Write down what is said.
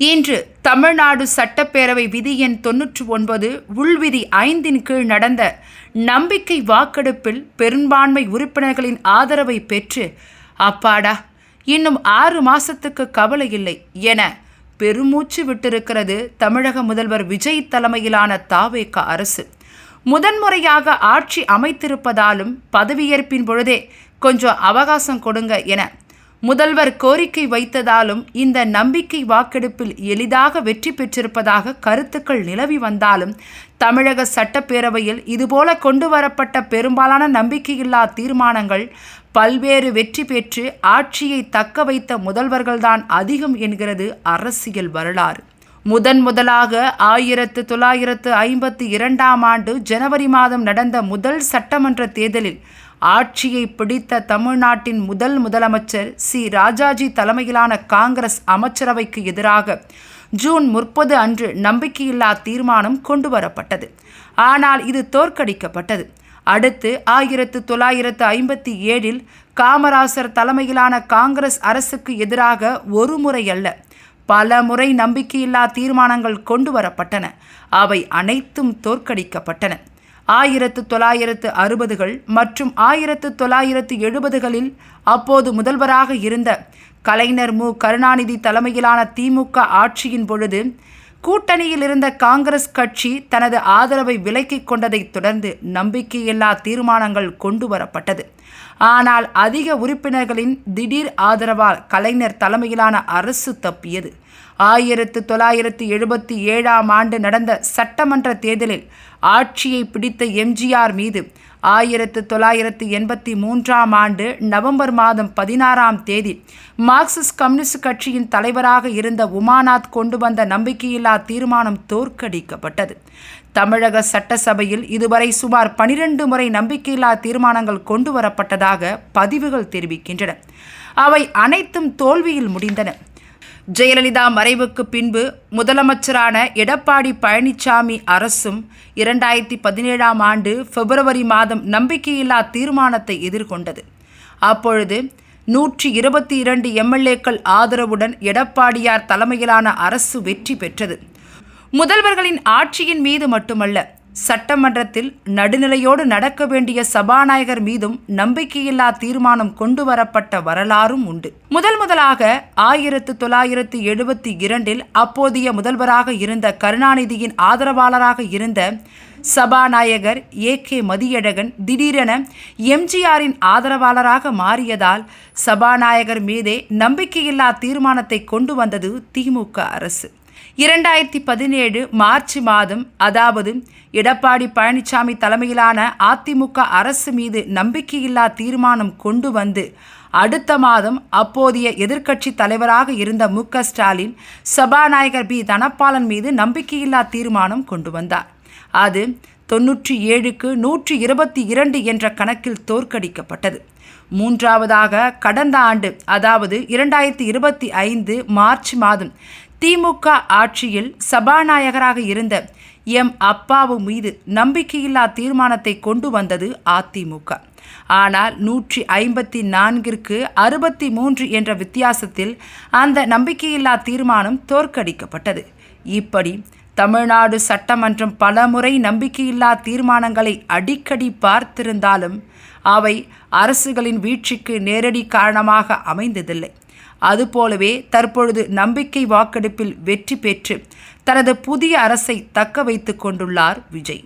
இன்று தமிழ்நாடு சட்டப்பேரவை விதி எண் 99 உள்விதி 5 கீழ் நடந்த நம்பிக்கை வாக்கெடுப்பில் பெரும்பான்மை உறுப்பினர்களின் ஆதரவை பெற்று அப்பாடா இன்னும் 6 மாசத்துக்கு கவலை இல்லை என பெருமூச்சு விட்டிருக்கிறது தமிழக முதல்வர் விஜய் தலைமையிலான தாவேகா அரசு. முதன்முறையாக ஆட்சி அமைத்திருப்பதாலும் பதவியேற்பின் பொழுதே கொஞ்சம் அவகாசம் கொடுங்க என முதல்வர் கோரிக்கை வைத்ததாலும் இந்த நம்பிக்கை வாக்கெடுப்பில் எளிதாக வெற்றி பெற்றிருப்பதாக கருத்துக்கள் நிலவி வந்தாலும் தமிழக சட்டப்பேரவையில் இதுபோல கொண்டு வரப்பட்ட பெரும்பாலான நம்பிக்கையில்லா தீர்மானங்கள் பல்வேறு வெற்றி பெற்று ஆட்சியை தக்க வைத்த முதல்வர்கள்தான் அதிகம் என்கிறது அரசியல் வரலாறு. முதலாக 1952 ஆண்டு ஜனவரி மாதம் நடந்த முதல் சட்டமன்ற தேர்தலில் ஆட்சியை பிடித்த தமிழ்நாட்டின் முதலமைச்சர் சி. ராஜாஜி தலைமையிலான காங்கிரஸ் அமைச்சரவைக்கு எதிராக ஜூன் 30 அன்று நம்பிக்கையில்லா தீர்மானம் கொண்டு வரப்பட்டது. ஆனால் இது தோற்கடிக்கப்பட்டது. அடுத்து 1957 காமராசர் தலைமையிலான காங்கிரஸ் அரசுக்கு எதிராக ஒரு முறை அல்ல பல முறை நம்பிக்கையில்லா தீர்மானங்கள் கொண்டு வரப்பட்டன. அவை அனைத்தும் தோற்கடிக்கப்பட்டன. 1960கள் மற்றும் 1970களில் அப்போது முதல்வராக இருந்த கலைஞர் மு. கருணாநிதி தலைமையிலான திமுக ஆட்சியின் பொழுது கூட்டணியில் இருந்த காங்கிரஸ் கட்சி தனது ஆதரவை விலக்கிக் கொண்டதைத் தொடர்ந்து நம்பிக்கையில்லா தீர்மானங்கள் கொண்டு வரப்பட்டது. ஆனால் அதிக உறுப்பினர்களின் திடீர் ஆதரவால் கலைஞர் தலைமையிலான அரசு தப்பியது. 1977 ஆண்டு நடந்த சட்டமன்ற தேர்தலில் ஆட்சியை பிடித்த எம்ஜிஆர் மீது 1983 ஆண்டு நவம்பர் மாதம் 16 மார்க்சிஸ்ட் கம்யூனிஸ்ட் கட்சியின் தலைவராக இருந்த உமாநாத் கொண்டு வந்த நம்பிக்கையில்லா தீர்மானம் தோற்கடிக்கப்பட்டது. தமிழக சட்டசபையில் இதுவரை சுமார் 12 முறை நம்பிக்கையில்லா தீர்மானங்கள் கொண்டு வரப்பட்டதாக பதிவுகள் தெரிவிக்கின்றன. அவை அனைத்தும் தோல்வியில் முடிந்தன. ஜெயலலிதா மறைவுக்கு பின்பு முதலமைச்சரான எடப்பாடி பழனிசாமி அரசும் 2017 ஆண்டு பிப்ரவரி மாதம் நம்பிக்கையில்லா தீர்மானத்தை எதிர்கொண்டது. அப்பொழுது 122 எம்எல்ஏக்கள் ஆதரவுடன் எடப்பாடியார் தலைமையிலான அரசு வெற்றி பெற்றது. முதல்வர்களின் ஆட்சியின் மீது மட்டுமல்ல, சட்டமன்றத்தில் நடுநிலையோடு நடக்க வேண்டிய சபாநாயகர் மீதும் நம்பிக்கையில்லா தீர்மானம் கொண்டு வரப்பட்ட வரலாறும் உண்டு. முதலாக 1972 அப்போதைய முதல்வராக இருந்த கருணாநிதியின் ஆதரவாளராக இருந்த சபாநாயகர் ஏ.கே. மதியழகன் திடீரென எம்ஜிஆரின் ஆதரவாளராக மாறியதால் சபாநாயகர் மீதே நம்பிக்கையில்லா தீர்மானத்தை கொண்டு வந்தது திமுக அரசு. 2017 மார்ச் மாதம், அதாவது எடப்பாடி பழனிசாமி தலைமையிலான அதிமுக அரசு மீது நம்பிக்கையில்லா தீர்மானம் கொண்டு வந்து அடுத்த மாதம் அப்போதைய எதிர்க்கட்சி தலைவராக இருந்த மு.க. ஸ்டாலின் சபாநாயகர் பி. தனபாலன் மீது நம்பிக்கையில்லா தீர்மானம் கொண்டு வந்தார். அது 97க்கு 122 என்ற கணக்கில் தோற்கடிக்கப்பட்டது. மூன்றாவதாக கடந்த ஆண்டு, அதாவது 2025 மார்ச் மாதம் திமுக ஆட்சியில் சபாநாயகராக இருந்த எம். அப்பாவு மீது நம்பிக்கையில்லா தீர்மானத்தை கொண்டு வந்தது அதிமுக. ஆனால் 154க்கு 63 என்ற வித்தியாசத்தில் அந்த நம்பிக்கையில்லா தீர்மானம் தோற்கடிக்கப்பட்டது. இப்படி தமிழ்நாடு சட்டமன்றம் பலமுறை நம்பிக்கையில்லா தீர்மானங்களை அடிக்கடி பார்த்திருந்தாலும் அவை அரசுகளின் வீழ்ச்சிக்கு நேரடி காரணமாக அமைந்ததில்லை. அதுபோலவே தற்பொழுது நம்பிக்கை வாக்கெடுப்பில் வெற்றி பெற்று தனது புதிய அரசை தக்க வைத்துக் கொண்டுள்ளார் விஜய்.